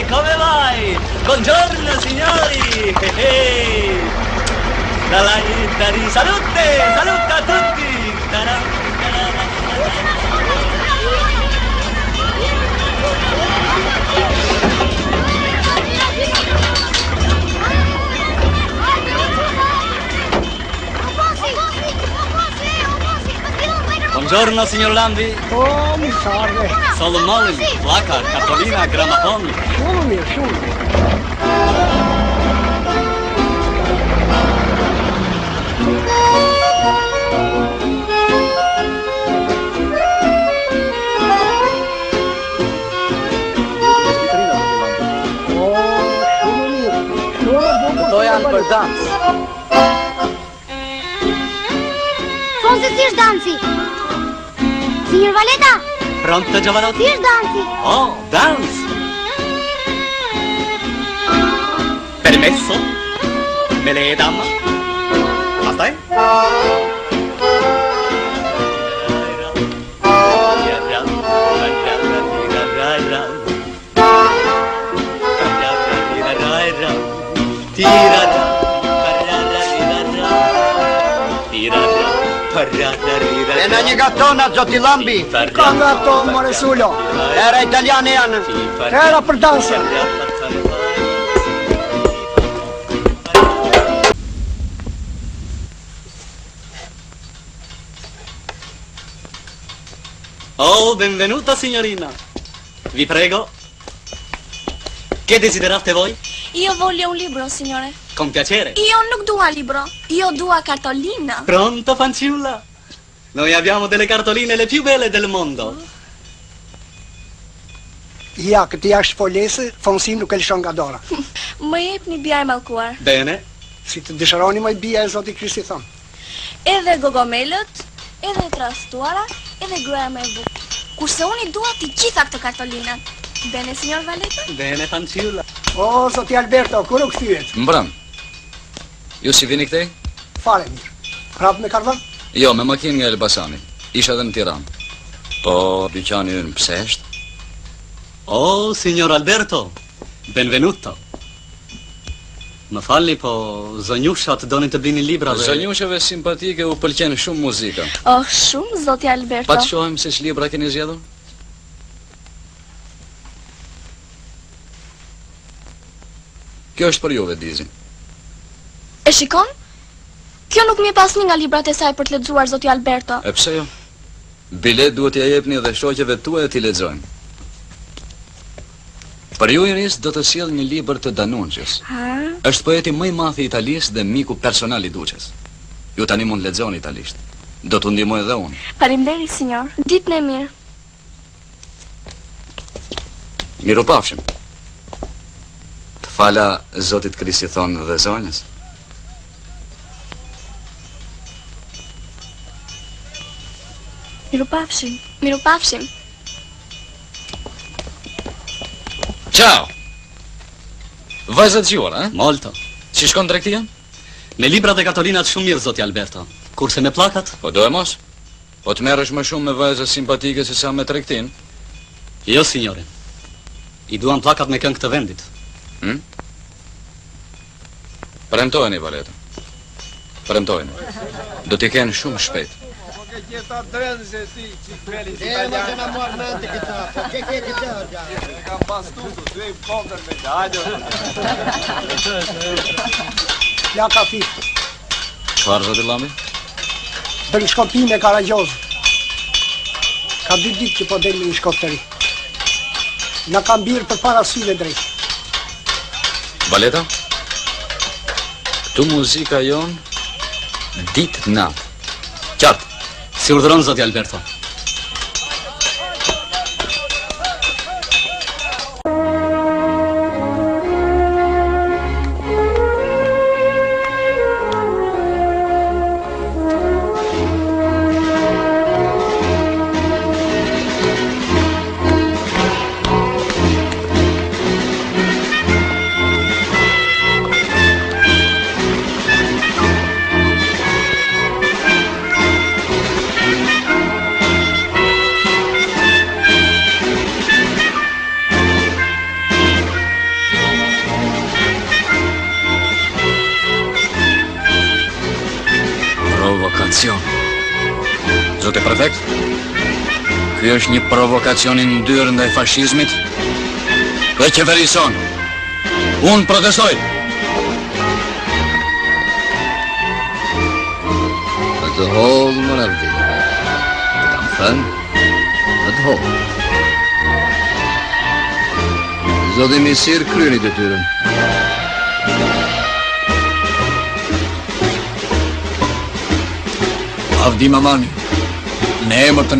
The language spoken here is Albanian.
come vai? Buongiorno signori! Salute! Salute a tutti! Buongiorno signor Lambi. Oh, mi salve. Solo Molin, placa, cartolina, grammofon. Shumë. Këto janë për dans. Fonse, si është danci? Signor Valeta? Pronto, giovanotti? Si është danci? Oh, dance! Permesso? Me le dama? Basta, E në një gatona, zoti Lambi. Ka nga to, more Sullo. Era italiane janë. Era për dansën. Oh, benvenuta signorina. Vi prego. Che desiderate voi? Io voglio un libro, signore. Con piacere. Io non dua libro, io dua cartolina. Pronto, fanciulla? Noi abbiamo delle cartoline le più belle del mondo. Ja, këtë jashtë folese, Fonsi nuk e lëshon nga dora. Më jepni bia e mallkuar. Bene. Si të dëshironi më bia e zoti Krishti thon. Edhe gogomelët, edhe trastuara, edhe gruaja më e bukur. Kurse unë i dua të gjitha këto kartolina. Bene, signor Valeta? Bene, fanciulla. O, zoti Alberto, kur u kthyet? Mbram. Ju si vini këtej? Fare mirë. Prap me karvan? Jo, me makinë nga Elbasani. Isha edhe në Tiranë. Po, dyqani ynë pse është? Oh, signor Alberto. Benvenuto. Më falni, po zonjushat donin të blini libra dhe... Zonjusheve simpatike u pëlqen shumë muzika. Oh, shumë, zoti Alberto. Pa të shohim se ç'libra keni zgjedhur? Kjo është për juve, Dizi. E shikon? Kjo nuk mi e pas një nga librat e saj për të lexuar, zoti Alberto. E pse jo? Bilet duhet t'ja jepni dhe shoqeve tuaja t'i lexojnë. Për ju iris do të sjell një libër të D'Annunzios. Është poeti më i madh i Italisë dhe miku personal i Duqes. Ju tani mund lexoni italisht. Do t'u ndihmoj edhe unë. Faleminderit, signor. Ditën e mirë. Mirupafshim. Të fala zotit Krisi thonë dhe zonjës. Mirupafshim. Mirupafshim. Ciao! Vajzat gjuar, eh? Molto. Si shkon tregtia? Me librat e kartolinat shumë mirë, zoti Alberto. Kurse me plakat? Po do e mos? Po të merresh më shumë me vajza simpatike se sa me tregtin? Jo, signore. I duan plakat me këngë të vendit. Premtojeni, Valeta. Premtojeni. Do t'i kenë shumë shpejt. Ja kafi. Çfarë zoti Llami? Bën shkopin e Karagjoz. Ka 2 ditë që po del me një shkop të ri. Na ka mbirë për para syve drejt. Valeta? Këtu muzika jon ditë natë. Qartë. Si urdhëron zoti Alberto. Zoti prefekt, ky është një provokacion i ndyrë ndaj fashizmit dhe qeverison. Unë protestoj. Në të hollë më rëvdi. Të kam thënë, në të hollë. Zoti Misir kryeni detyrën. Avdi Mamani, në emër të